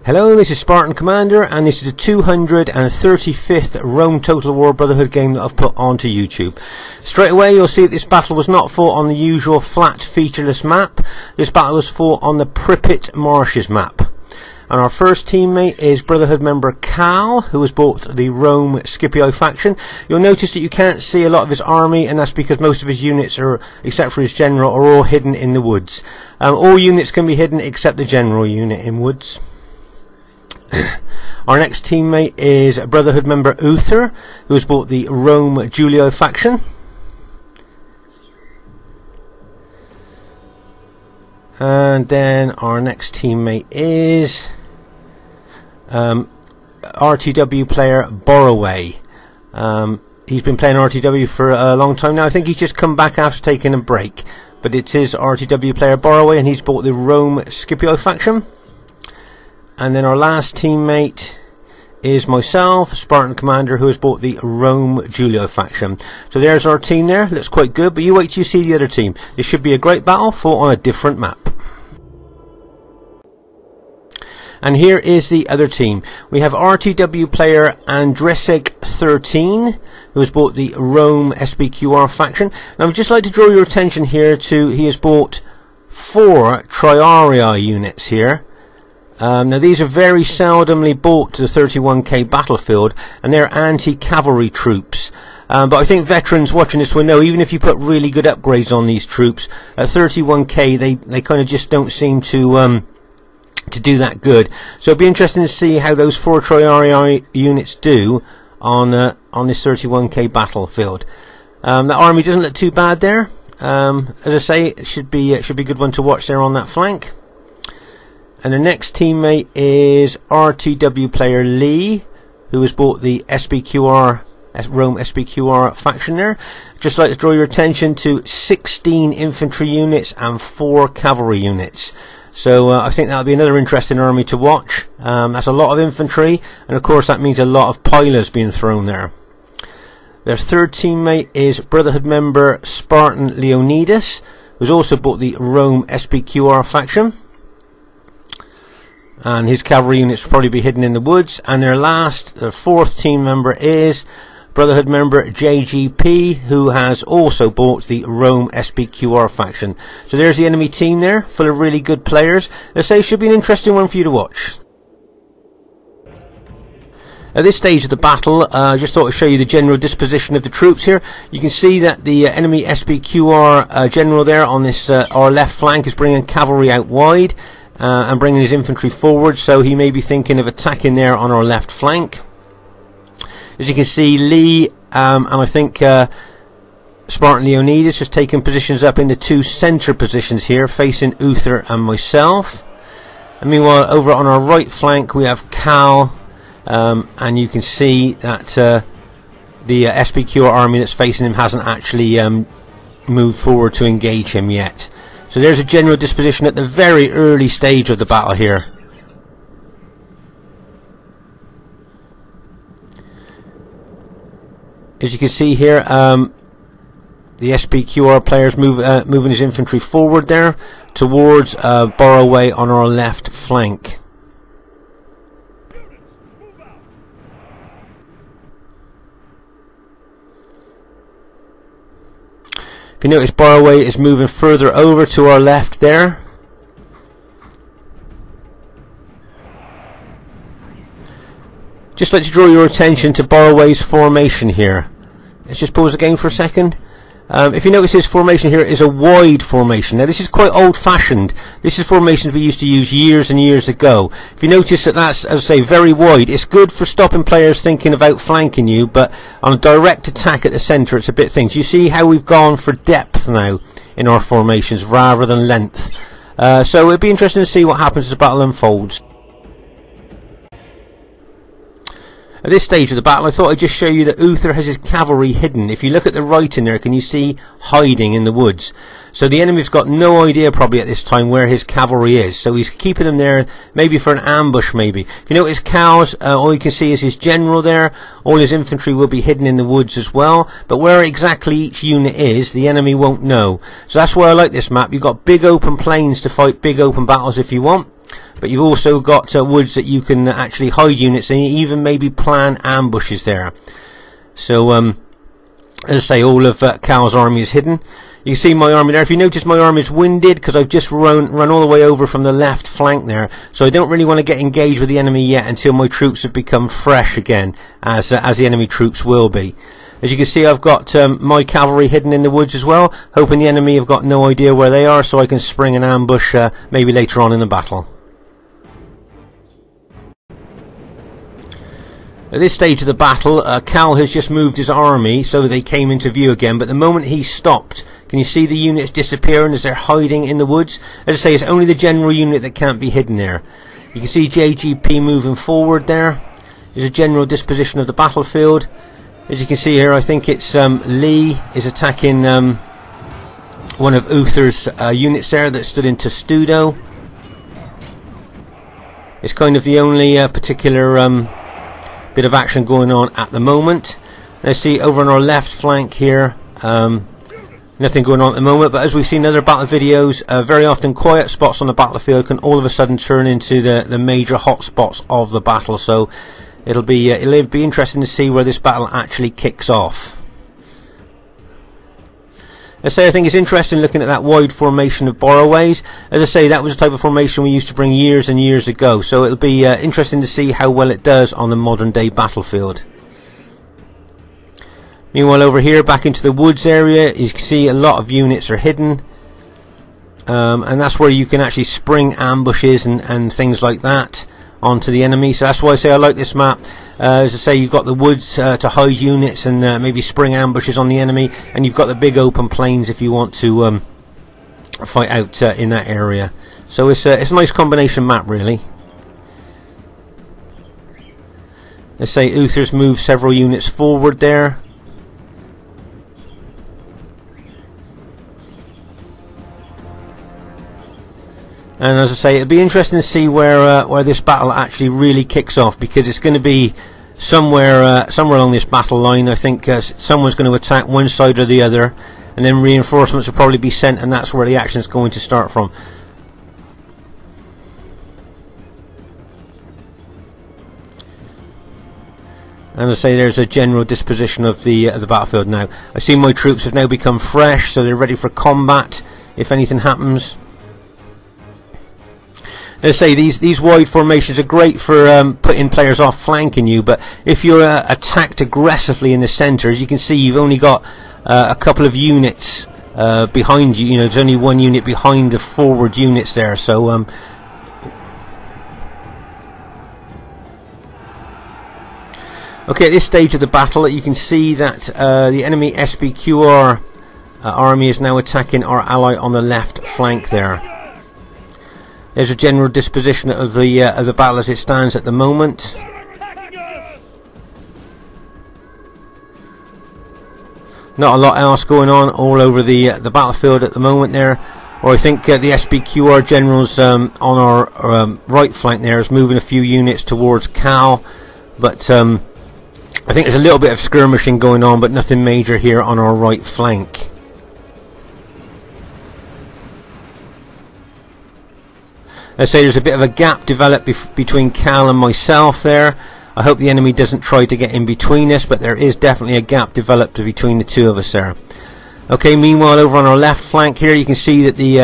Hello, this is Spartan Commander, and this is the 235th Rome Total War Brotherhood game that I've put onto YouTube. Straight away you'll see that this battle was not fought on the usual flat featureless map. This battle was fought on the Prippet marshes map. And our first teammate is Brotherhood member Cal, who has bought the Rome Scipio faction. You'll notice that you can't see a lot of his army, and that's because most of his units, except for his general, are all hidden in the woods. All units can be hidden except the general unit in woods. Our next teammate is Brotherhood member Uther, who has bought the Rome Giulio faction. And then our next teammate is RTW player Borroway. He's been playing RTW for a long time now. I think he's just come back after taking a break. But it is RTW player Borroway, and he's bought the Rome Scipio faction. And then our last teammate is myself, Spartan Commander, who has bought the Rome Giulio faction. So there's our team there. Looks quite good, but you wait till you see the other team. This should be a great battle fought on a different map. And here is the other team. We have RTW player Andresig13, who has bought the Rome SBQR faction. Now I would just like to draw your attention here to, he has bought 4 Triarii units here. Now these are very seldomly bought to the 31k battlefield, and they're anti-cavalry troops. But I think veterans watching this will know, even if you put really good upgrades on these troops, at 31k they kind of just don't seem to do that good. So it'll be interesting to see how those 4 Triarii units do on this 31k battlefield. That army doesn't look too bad there. As I say, it should be a good one to watch there on that flank. And the next teammate is RTW player Lee, who has bought the SBQR, Rome SBQR faction there. Just like to draw your attention to 16 infantry units and 4 cavalry units. So I think that'll be another interesting army to watch. That's a lot of infantry, and of course that means a lot of pilers being thrown there. Their third teammate is Brotherhood member Spartan Leonidas, who's also bought the Rome SBQR faction. And his cavalry units will probably be hidden in the woods. And their fourth team member is Brotherhood member JGP, who has also bought the Rome SBQR faction. So there's the enemy team there, full of really good players. Let's say it should be an interesting one for you to watch. At this stage of the battle, I just thought I'd show you the general disposition of the troops here. You can see that the enemy SBQR general there on this our left flank is bringing cavalry out wide. And bringing his infantry forward, so he may be thinking of attacking there on our left flank. As you can see, Lee and I think Spartan Leonidas has taken positions up in the 2 centre positions here, facing Uther and myself. And meanwhile, over on our right flank we have Cal, and you can see that the SBQR army that's facing him hasn't actually moved forward to engage him yet. So there's a general disposition at the very early stage of the battle here. As you can see here, the SBQR players moving his infantry forward there towards Borroway on our left flank. If you notice, Borroway is moving further over to our left there. Just like to draw your attention to Borroway's formation here. Let's just pause the game for a second. If you notice, his formation here is a wide formation. Now this is quite old-fashioned. This is formations we used to use years and years ago. If you notice that that's, as I say, very wide, it's good for stopping players thinking of outflanking you, but on a direct attack at the centre it's a bit things. You see how we've gone for depth now in our formations rather than length. So it'll be interesting to see what happens as the battle unfolds. At this stage of the battle, I thought I'd just show you that Uther has his cavalry hidden. If you look at the right in there, can you see hiding in the woods? So the enemy's got no idea probably at this time where his cavalry is. So he's keeping them there, maybe for an ambush maybe. If you notice Cal's, all you can see is his general there. All his infantry will be hidden in the woods as well. But where exactly each unit is, the enemy won't know. So that's why I like this map. You've got big open plains to fight big open battles if you want. but you've also got woods that you can actually hide units and even maybe plan ambushes there. So as I say, all of Cal's army is hidden. You can see my army there. If you notice, my army is winded because I've just run all the way over from the left flank there. So I don't really want to get engaged with the enemy yet until my troops have become fresh again, as the enemy troops will be. As you can see, I've got my cavalry hidden in the woods as well, hoping the enemy have got no idea where they are, so I can spring an ambush maybe later on in the battle. At this stage of the battle, Cal has just moved his army so they came into view again, but the moment he stopped, can you see the units disappearing as they're hiding in the woods? As I say, it's only the general unit that can't be hidden there. You can see JGP moving forward there. There's a general disposition of the battlefield. As you can see here, I think it's Lee is attacking one of Uther's units there that stood in Testudo. It's kind of the only particular bit of action going on at the moment. Let's see over on our left flank here, nothing going on at the moment, but as we've seen in other battle videos, very often quiet spots on the battlefield can all of a sudden turn into the major hot spots of the battle. So it'll be interesting to see where this battle actually kicks off. As I say, I think it's interesting looking at that wide formation of borrowways. As I say, that was a type of formation we used to bring years and years ago, so it'll be interesting to see how well it does on the modern day battlefield. Meanwhile, over here back into the woods area, you can see a lot of units are hidden, and that's where you can actually spring ambushes and things like that onto the enemy. So that's why I say I like this map. As I say, you've got the woods to hide units and maybe spring ambushes on the enemy, and you've got the big open plains if you want to fight out in that area. So it's a nice combination map, really. Let's say Uther's moved several units forward there. And as I say, it'll be interesting to see where this battle actually really kicks off, because it's going to be somewhere along this battle line. I think someone's going to attack one side or the other, and then reinforcements will probably be sent, and that's where the action's going to start from. And as I say, there's a general disposition of the battlefield now. I see my troops have now become fresh, so they're ready for combat if anything happens. Let's say these wide formations are great for putting players off flanking you, but if you're attacked aggressively in the centre, as you can see, you've only got a couple of units behind you. You know, there's only one unit behind the forward units there. So okay, at this stage of the battle, you can see that the enemy SBQR army is now attacking our ally on the left flank there. There's a general disposition of the battle as it stands at the moment. Not a lot else going on all over the battlefield at the moment there. Or I think the SBQR generals on our right flank there is moving a few units towards Cal, but I think there's a little bit of skirmishing going on, but nothing major here on our right flank. Let's say there's a bit of a gap developed between Cal and myself there. I hope the enemy doesn't try to get in between us, but there is definitely a gap developed between the two of us there. Okay, meanwhile over on our left flank here, you can see that the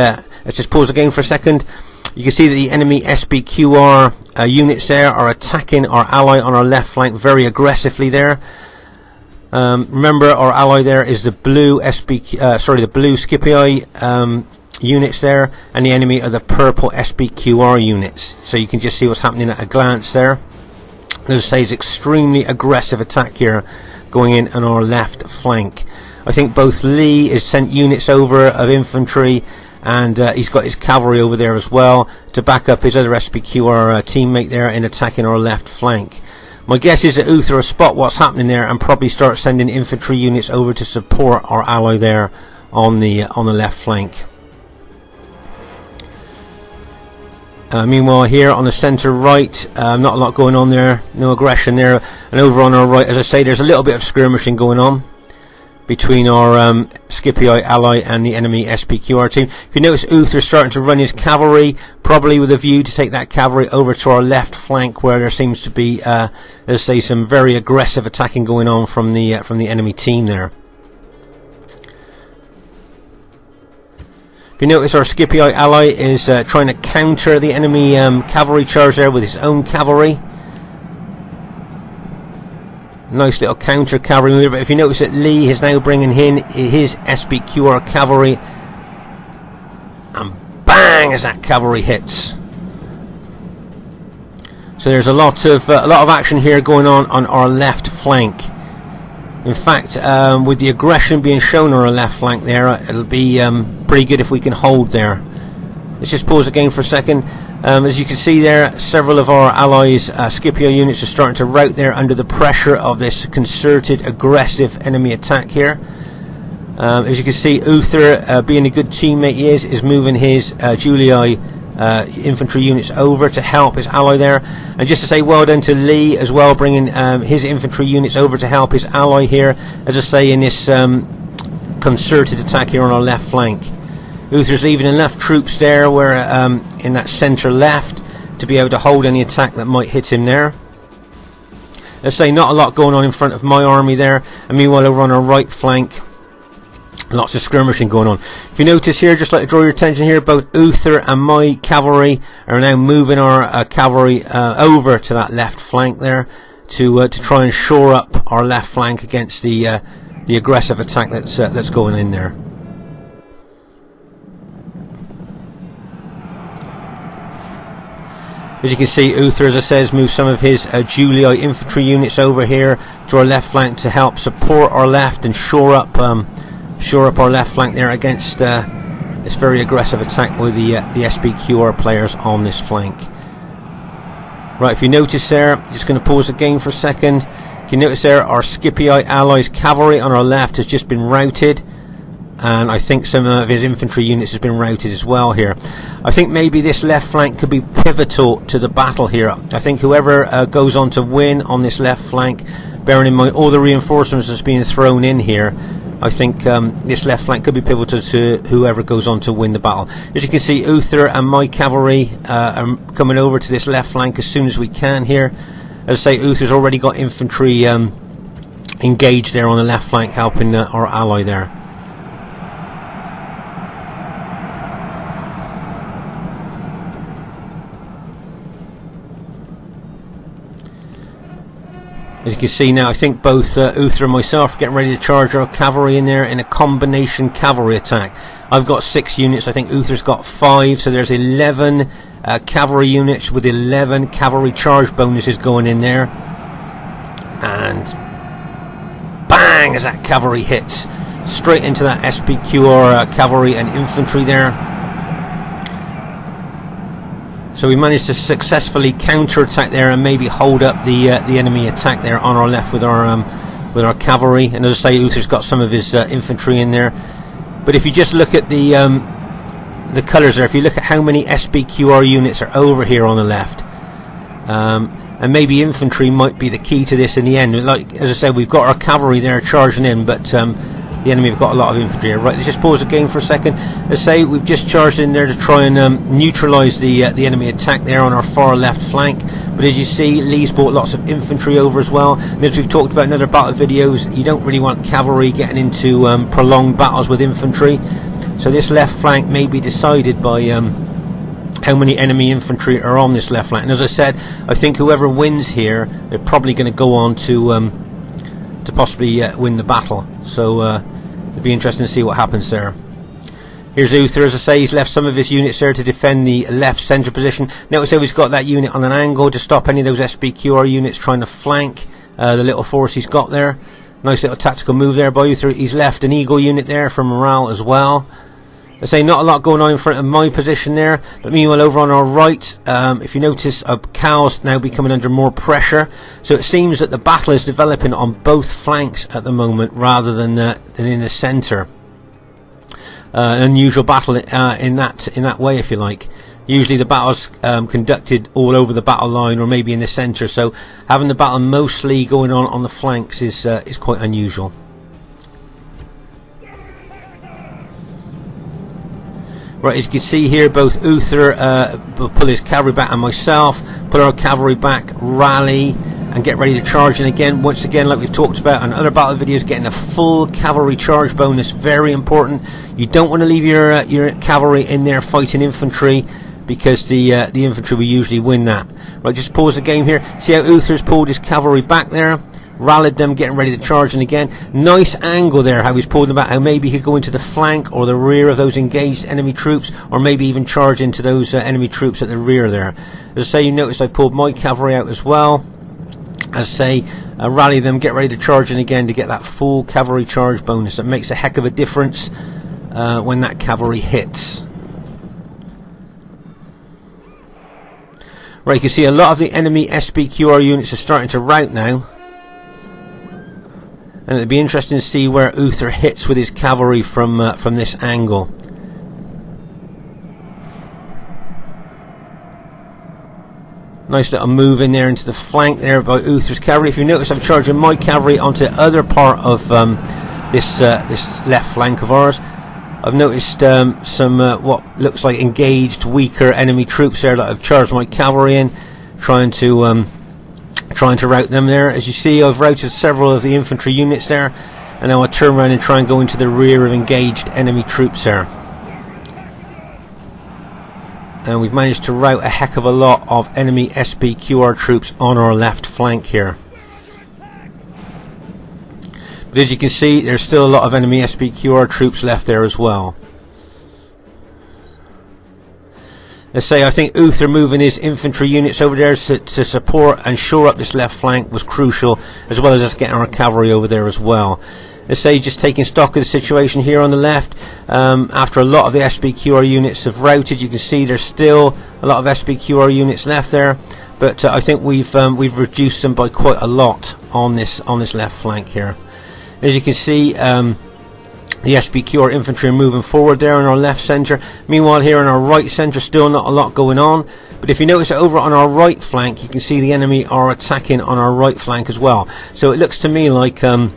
let's just pause the game for a second. You can see that the enemy SBQR units there are attacking our ally on our left flank very aggressively there. Remember, our ally there is the blue the blue Scipii units there, and the enemy are the purple SBQR units. So you can just see what's happening at a glance there. As I say, it's extremely aggressive attack here going in on our left flank. I think both Lee has sent units over of infantry, and he's got his cavalry over there as well to back up his other SBQR teammate there in attacking our left flank. My guess is that Uther will spot what's happening there and probably start sending infantry units over to support our ally there on the left flank. Meanwhile here on the centre right, not a lot going on there, no aggression there, and over on our right, as I say, there's a little bit of skirmishing going on. between our Scipii ally and the enemy SPQR team. If you notice, Uther's starting to run his cavalry, probably with a view to take that cavalry over to our left flank, where there seems to be, let's say, some very aggressive attacking going on from the enemy team there. If you notice, our Scipii ally is trying to counter the enemy cavalry charge there with his own cavalry. Nice little counter cavalry move. But if you notice that Lee is now bringing in his SPQR cavalry, and bang, as that cavalry hits. So there's a lot of action here going on our left flank. In fact, with the aggression being shown on our left flank there, it'll be pretty good if we can hold there. Let's just pause the game for a second. As you can see there, several of our allies' Scipio units are starting to rout there under the pressure of this concerted, aggressive enemy attack here. As you can see, Uther, being a good teammate he is moving his Julii infantry units over to help his ally there. And just to say well done to Lee as well, bringing his infantry units over to help his ally here, as I say, in this concerted attack here on our left flank. Uther's leaving enough troops there where in that centre left to be able to hold any attack that might hit him there. Let's say not a lot going on in front of my army there, and meanwhile over on our right flank, lots of skirmishing going on. If you notice here, just like to draw your attention here, both Uther and my cavalry are now moving our cavalry over to that left flank there to try and shore up our left flank against the aggressive attack that's going in there. As you can see, Uther, as I said, has moved some of his Julii infantry units over here to our left flank to help support our left and shore up our left flank there against this very aggressive attack by the SPQR players on this flank. Right, if you notice there, just going to pause the game for a second. You can notice there our Scipii allies cavalry on our left has just been routed, and I think some of his infantry units has been routed as well here. I think maybe this left flank could be pivotal to the battle here. I think whoever goes on to win on this left flank, bearing in mind all the reinforcements that's being thrown in here, I think this left flank could be pivotal to whoever goes on to win the battle. As you can see, Uther and my cavalry are coming over to this left flank as soon as we can here. As I say, Uther's already got infantry engaged there on the left flank, helping our ally there. As you can see now, I think both Uther and myself are getting ready to charge our cavalry in there in a combination cavalry attack. I've got 6 units, I think Uther's got 5, so there's 11 cavalry units with 11 cavalry charge bonuses going in there. And bang, as that cavalry hits straight into that SPQR cavalry and infantry there. So we managed to successfully counter-attack there and maybe hold up the enemy attack there on our left with our cavalry. And as I say, Uther's got some of his infantry in there. But if you just look at the colours there, if you look at how many SPQR units are over here on the left, and maybe infantry might be the key to this in the end. Like as I said, we've got our cavalry there charging in, but the enemy have got a lot of infantry here. Right, let's just pause the game for a second. Let's say we've just charged in there to try and neutralise the enemy attack there on our far left flank. But as you see, Lee's brought lots of infantry over as well. And as we've talked about in other battle videos, you don't really want cavalry getting into prolonged battles with infantry. So this left flank may be decided by how many enemy infantry are on this left flank. And as I said, I think whoever wins here, they're probably going to go on to possibly win the battle. So it'll be interesting to see what happens there. Here's Uther, as I say, he's left some of his units there to defend the left centre position. Notice how he's got that unit on an angle to stop any of those SPQR units trying to flank the little force he's got there. Nice little tactical move there by Uther. He's left an Eagle unit there for morale as well. I say not a lot going on in front of my position there, but meanwhile over on our right, if you notice, Cal's now becoming under more pressure. So it seems that the battle is developing on both flanks at the moment rather than in the centre. An unusual battle in that way, if you like. Usually the battle's conducted all over the battle line or maybe in the centre, so having the battle mostly going on the flanks is quite unusual. Right, as you can see here, both Uther will pull his cavalry back and myself pull our cavalry back, rally, and get ready to charge. And again, once again, like we've talked about in other battle videos, getting a full cavalry charge bonus, very important. You don't want to leave your cavalry in there fighting infantry, because the infantry will usually win that. Right, just pause the game here. See how Uther's pulled his cavalry back there, rallied them, getting ready to charge. And again, nice angle there, how he's pulled them back, how maybe he could go into the flank or the rear of those engaged enemy troops, or maybe even charge into those enemy troops at the rear there. As I say, you notice I pulled my cavalry out as well. As I say, rally them, get ready to charge in again to get that full cavalry charge bonus. That makes a heck of a difference when that cavalry hits. Right, you can see a lot of the enemy SPQR units are starting to rout now. And it'll be interesting to see where Uther hits with his cavalry from this angle. Nice little move in there into the flank there by Uther's cavalry. If you notice, I'm charging my cavalry onto the other part of this left flank of ours. I've noticed some what looks like engaged, weaker enemy troops there that I've charged my cavalry in, trying to rout them there. As you see, I've routed several of the infantry units there, and now I turn around and try and go into the rear of engaged enemy troops there. And we've managed to rout a heck of a lot of enemy SPQR troops on our left flank here. But as you can see, there's still a lot of enemy SPQR troops left there as well. Let's say I think Uther moving his infantry units over there to support and shore up this left flank was crucial, as well as us getting our cavalry over there as well. Let's say just taking stock of the situation here on the left, after a lot of the SPQR units have routed, you can see there's still a lot of SPQR units left there, but I think we've reduced them by quite a lot on this left flank here. As you can see, the SPQR infantry are moving forward there in our left centre. Meanwhile, here in our right centre, still not a lot going on. But if you notice over on our right flank, you can see the enemy are attacking on our right flank as well. So it looks to me like the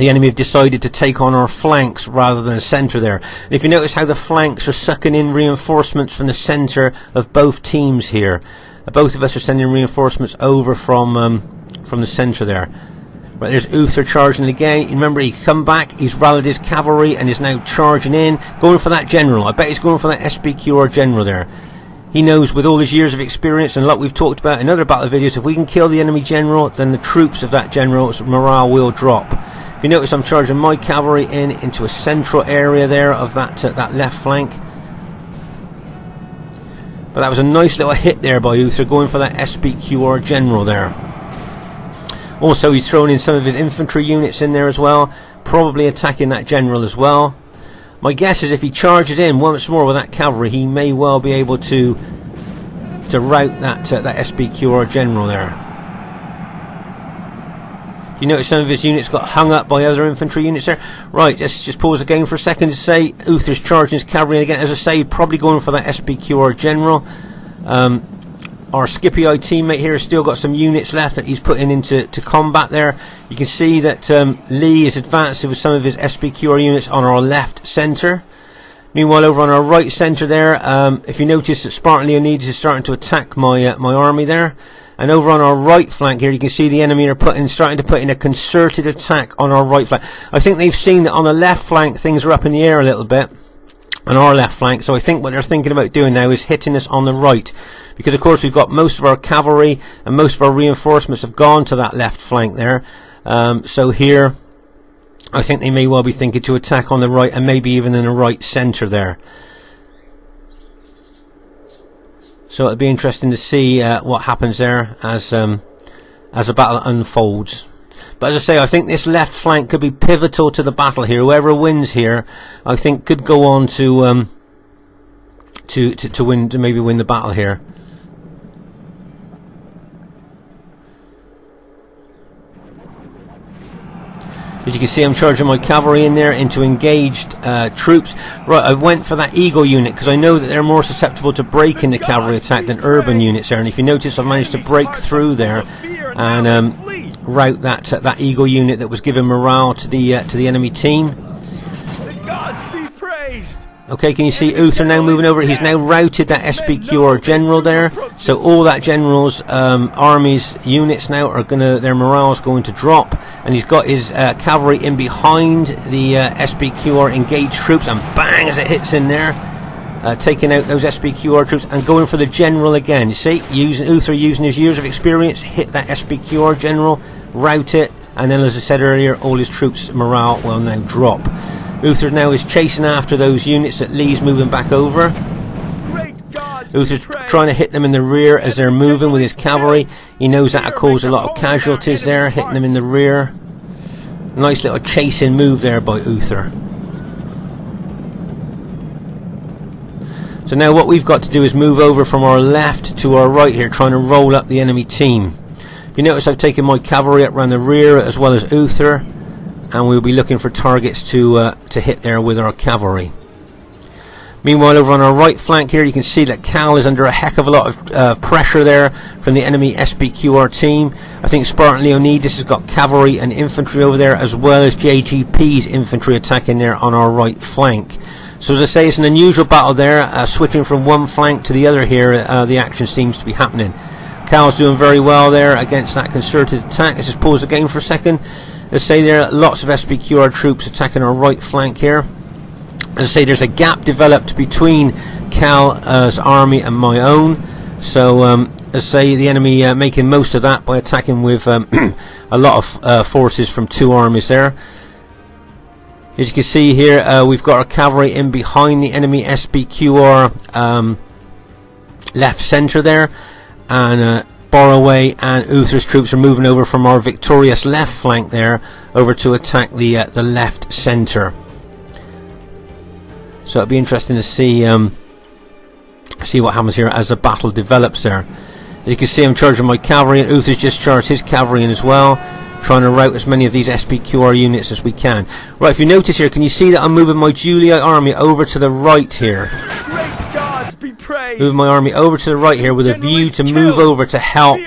enemy have decided to take on our flanks rather than the centre there. And if you notice how the flanks are sucking in reinforcements from the centre of both teams here. Both of us are sending reinforcements over from the centre there. Right, there's Uther charging again. Remember, he come back, he's rallied his cavalry and is now charging in, going for that general. I bet he's going for that SPQR general there. He knows, with all his years of experience and like we've talked about in other battle videos, if we can kill the enemy general, then the troops of that general's morale will drop. If you notice, I'm charging my cavalry into a central area there of that left flank. But that was a nice little hit there by Uther, going for that SPQR general there. Also, he's thrown in some of his infantry units in there as well, probably attacking that general as well. My guess is if he charges in once more with that cavalry, he may well be able to rout that SPQR general there. You notice some of his units got hung up by other infantry units there. Right, let's just pause the game for a second to say Uther's charging his cavalry again. As I say, probably going for that SPQR general. Our Scipio teammate here has still got some units left that he's putting into combat there. You can see that Lee is advancing with some of his SPQR units on our left centre. Meanwhile, over on our right centre there, if you notice that Spartan Leonidas is starting to attack my army there. And over on our right flank here, you can see the enemy are starting to put in a concerted attack on our right flank. I think they've seen that on the left flank things are up in the air a little bit on our left flank, so I think what they're thinking about doing now is hitting us on the right, because of course we've got most of our cavalry and most of our reinforcements have gone to that left flank there. So here I think they may well be thinking to attack on the right, and maybe even in the right centre there. So it'll be interesting to see what happens there as the battle unfolds. But as I say, I think this left flank could be pivotal to the battle here. Whoever wins here, I think, could go on to maybe win the battle here. As you can see, I'm charging my cavalry in there into engaged troops. Right, I went for that Eagle unit because I know that they're more susceptible to breaking the cavalry attack than urban units there. And if you notice, I've managed to break through there and rout that Eagle unit that was giving morale to the enemy team. The gods be praised. Okay, can you see Uther now moving over? He's now routed that SPQR general there. So all that general's army's units now are their morale's going to drop, and he's got his cavalry in behind the SPQR engaged troops, and bang as it hits in there, taking out those SPQR troops and going for the general again. You see, Uther using his years of experience, hit that SPQR general, rout it, and then, as I said earlier, all his troops' morale will now drop. Uther now is chasing after those units that Lee's moving back over. Uther's trying to hit them in the rear as they're moving with his cavalry. He knows that'll cause a lot of casualties there, hitting them in the rear. Nice little chasing move there by Uther. So now what we've got to do is move over from our left to our right here, trying to roll up the enemy team. You notice I've taken my cavalry up around the rear as well as Uther, and we'll be looking for targets to hit there with our cavalry. Meanwhile, over on our right flank here, you can see that Cal is under a heck of a lot of pressure there from the enemy SPQR team. I think Spartan Leonidas has got cavalry and infantry over there, as well as JGP's infantry attacking there on our right flank. So as I say, it's an unusual battle there, switching from one flank to the other here. The action seems to be happening. Cal's doing very well there against that concerted attack. Let's just pause the game for a second. Let's say there are lots of SPQR troops attacking our right flank here. As I say, there's a gap developed between Cal's army and my own. So, as I say, the enemy making most of that by attacking with a lot of forces from two armies there. As you can see here, we've got our cavalry in behind the enemy SPQR left centre there, and Borroway and Uther's troops are moving over from our victorious left flank there over to attack the left centre. So it'll be interesting to see what happens here as the battle develops there. As you can see, I'm charging my cavalry, and Uther's just charged his cavalry in as well, trying to rout as many of these SPQR units as we can. Right, if you notice here, can you see that I'm moving my Julii army over to the right here? Moving my army over to the right here with a view to move over to help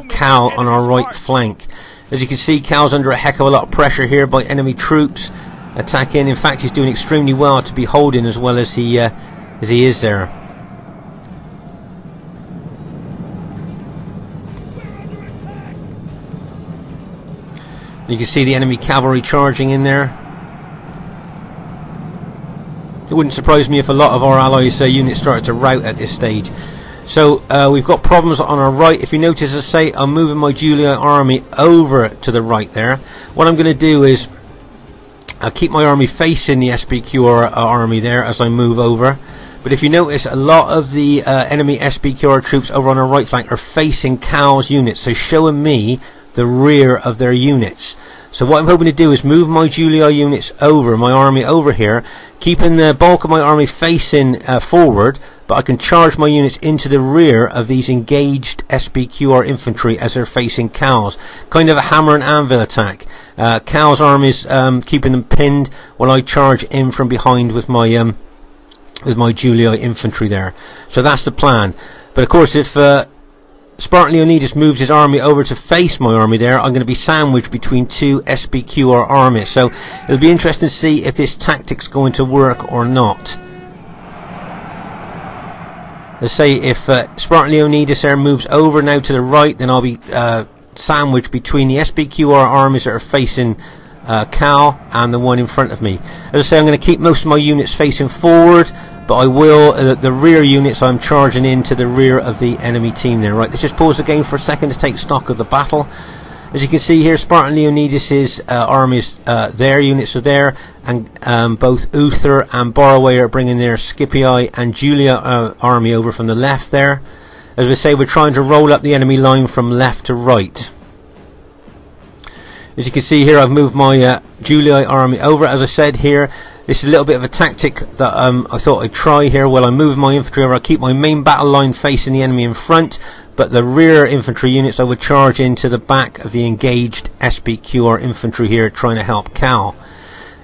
Cal on our right flank. As you can see, Cal's under a heck of a lot of pressure here by enemy troops attacking. In fact, he's doing extremely well to be holding as well as he is there. You can see the enemy cavalry charging in there. It wouldn't surprise me if a lot of our allies' units started to rout at this stage. So we've got problems on our right. If you notice, as I say, I'm moving my Julii army over to the right there. What I'm going to do is I'll keep my army facing the SPQR army there as I move over. But if you notice, a lot of the enemy SPQR troops over on our right flank are facing Cal's units, so showing me the rear of their units. So what I'm hoping to do is move my Julii units over, my army over here, keeping the bulk of my army facing forward, but I can charge my units into the rear of these engaged SPQR infantry as they're facing Cal's. Kind of a hammer and anvil attack. Cal's army's keeping them pinned while I charge in from behind with my Julii infantry there. So that's the plan. But of course, if Spartan Leonidas moves his army over to face my army there, I'm going to be sandwiched between two SPQR armies. So it'll be interesting to see if this tactic's going to work or not. Let's say if Spartan Leonidas there moves over now to the right, then I'll be sandwiched between the SPQR armies that are facing Cal and the one in front of me. As I say, I'm going to keep most of my units facing forward, but I will, the rear units I'm charging into the rear of the enemy team there. Right, let's just pause the game for a second to take stock of the battle. As you can see here, Spartan Leonidas' armies, their units are there, and both Uther and Borroway are bringing their Scipii and Julii army over from the left there. As we say, we're trying to roll up the enemy line from left to right. As you can see here, I've moved my Julii army over. As I said here, this is a little bit of a tactic that I thought I'd try here. While I move my infantry over, I keep my main battle line facing the enemy in front, but the rear infantry units I would charge into the back of the engaged SPQR infantry here, trying to help Cal.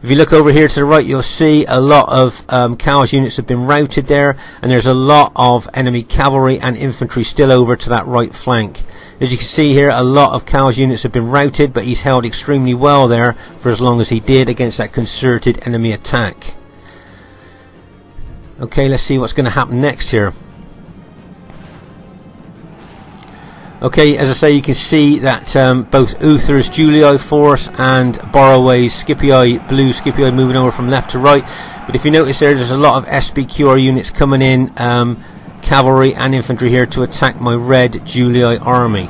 If you look over here to the right, you'll see a lot of Cal's units have been routed there, and there's a lot of enemy cavalry and infantry still over to that right flank. As you can see here, a lot of Cal's units have been routed, but he's held extremely well there for as long as he did against that concerted enemy attack. Okay, let's see what's going to happen next here. Okay, as I say, you can see that both Uther's Julii force and Borroway's Scipii, blue Scipii, moving over from left to right. But if you notice there's a lot of SBQR units coming in, cavalry and infantry here, to attack my red Julii army.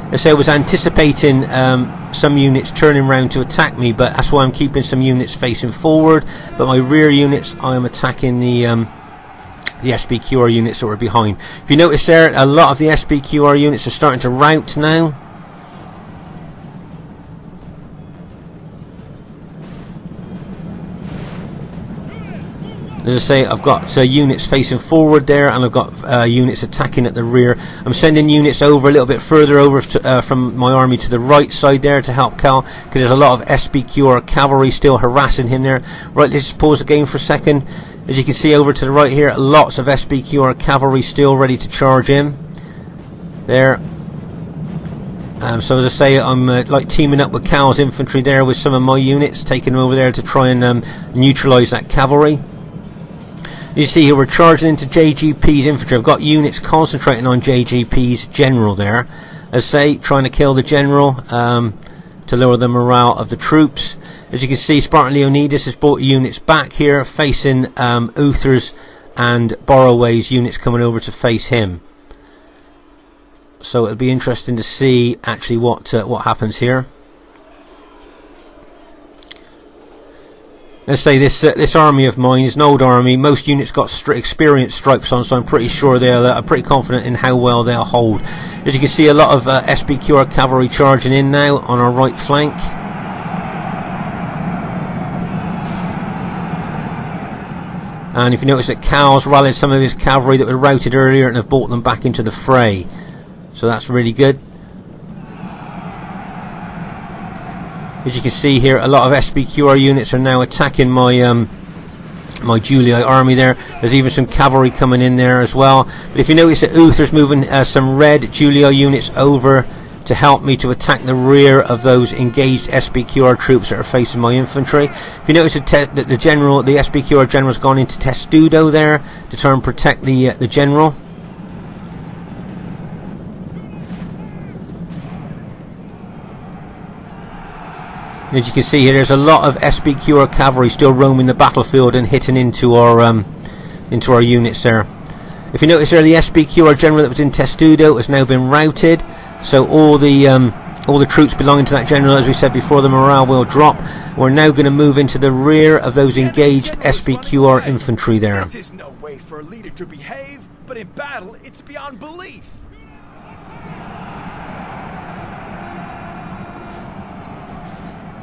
As I say, I was anticipating some units turning round to attack me, but that's why I'm keeping some units facing forward. But my rear units, I am attacking the SBQR units that were behind. If you notice there, a lot of the SBQR units are starting to rout now. As I say, I've got units facing forward there, and I've got units attacking at the rear. I'm sending units over a little bit further over from my army to the right side there to help Cal, because there's a lot of SBQR cavalry still harassing him there. Right, let's just pause the game for a second. As you can see over to the right here, lots of SBQR cavalry still ready to charge in there. So as I say, I'm like teaming up with Cal's infantry there with some of my units, taking them over there to try and neutralise that cavalry. You see here we're charging into JGP's infantry. I've got units concentrating on JGP's general there. As I say, trying to kill the general to lower the morale of the troops. As you can see, Spartan Leonidas has brought units back here facing Uther's and Borroway's units coming over to face him. So it'll be interesting to see actually what happens here. Let's say this army of mine is an old army. Most units got experienced stripes on, so I'm pretty sure I'm pretty confident in how well they'll hold. As you can see, a lot of SBQR cavalry charging in now on our right flank. And if you notice that Cal's rallied some of his cavalry that were routed earlier and have brought them back into the fray, so that's really good. As you can see here, a lot of SBQR units are now attacking my my Julii army there. There's even some cavalry coming in there as well. But if you notice that Uther's moving some red Julii units over to help me to attack the rear of those engaged SBQR troops that are facing my infantry. If you notice that the SBQR general's gone into Testudo there to try and protect the general. As you can see here, there's a lot of SBQR cavalry still roaming the battlefield and hitting into our units there. If you notice there, the SBQR general that was in Testudo has now been routed, so all the troops belonging to that general, as we said before, the morale will drop. We're now going to move into the rear of those engaged SBQR infantry there. This is no way for a leader to behave, but in battle, it's beyond belief.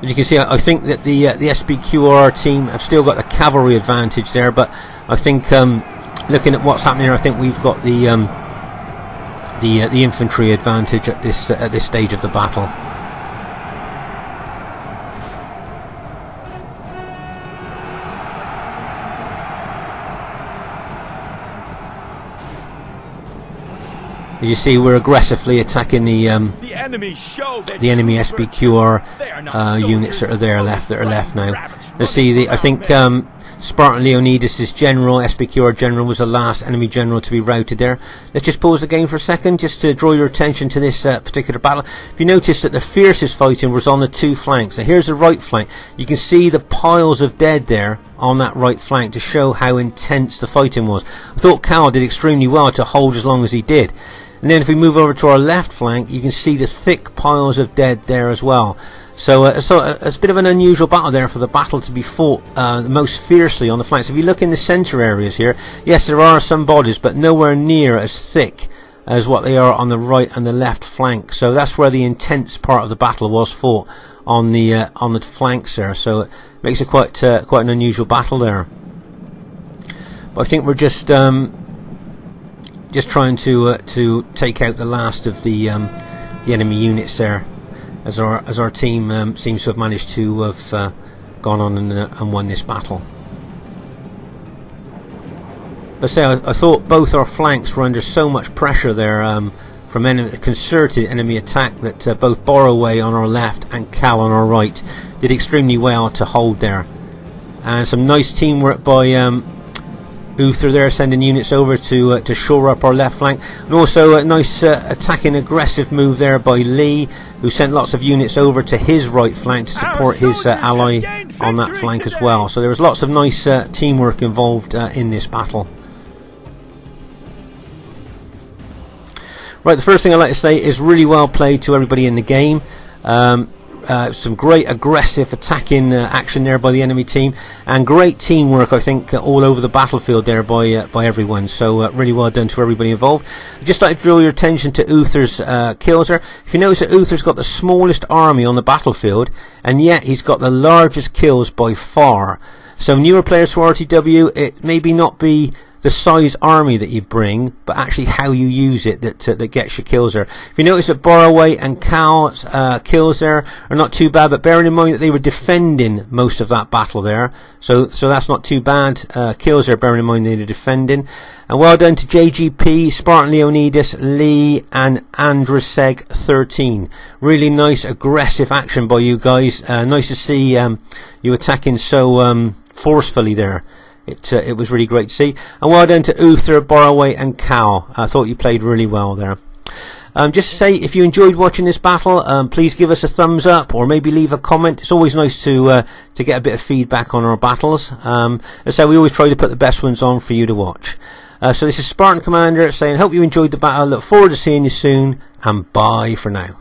As you can see, I think that the SBQR team have still got the cavalry advantage there, but I think looking at what's happening here, I think we've got the infantry advantage at this stage of the battle. As you see, we're aggressively attacking the enemy SBQR units that are left now. Let's see, I think Spartan Leonidas' general, SBQR general, was the last enemy general to be routed there. Let's just pause the game for a second just to draw your attention to this particular battle. If you notice that the fiercest fighting was on the two flanks. So here's the right flank. You can see the piles of dead there on that right flank to show how intense the fighting was. I thought Cal did extremely well to hold as long as he did. And then if we move over to our left flank, you can see the thick piles of dead there as well. So it's a bit of an unusual battle there for the battle to be fought most fiercely on the flanks. If you look in the centre areas here, yes, there are some bodies, but nowhere near as thick as what they are on the right and the left flank. So that's where the intense part of the battle was fought, on the flanks there. So it makes it quite an unusual battle there. But I think we're just trying to take out the last of the enemy units there, as our team seems to have managed to have gone on and won this battle. But say, I thought both our flanks were under so much pressure there from concerted enemy attack that both Borroway on our left and Cal on our right did extremely well to hold there. And some nice teamwork by Uther there sending units over to shore up our left flank, and also a nice attacking aggressive move there by Lee, who sent lots of units over to his right flank to support his ally on that flank as well. So there was lots of nice teamwork involved in this battle. Right, the first thing I'd like to say is really well played to everybody in the game. Some great aggressive attacking action there by the enemy team, and great teamwork, I think, all over the battlefield there by everyone. So really well done to everybody involved. I'd just like to draw your attention to Uther's kills there. If you notice that Uther's got the smallest army on the battlefield, and yet he's got the largest kills by far. So newer players for RTW, it maybe not be the size army that you bring, but actually how you use it that gets your kills there. If you notice that Borroway and Cal's kills there are not too bad, but bearing in mind that they were defending most of that battle there, so that's not too bad kills there, bearing in mind they were defending. And well done to JGP, Spartan Leonidas, Lee and Andraseg 13. Really nice aggressive action by you guys. Nice to see you attacking so forcefully there. It was really great to see. And well done to Uther, Borroway and Cal. I thought you played really well there. Just to say, if you enjoyed watching this battle, please give us a thumbs up or maybe leave a comment. It's always nice to get a bit of feedback on our battles. And so we always try to put the best ones on for you to watch. So this is Spartan Commander saying, hope you enjoyed the battle. Look forward to seeing you soon, and bye for now.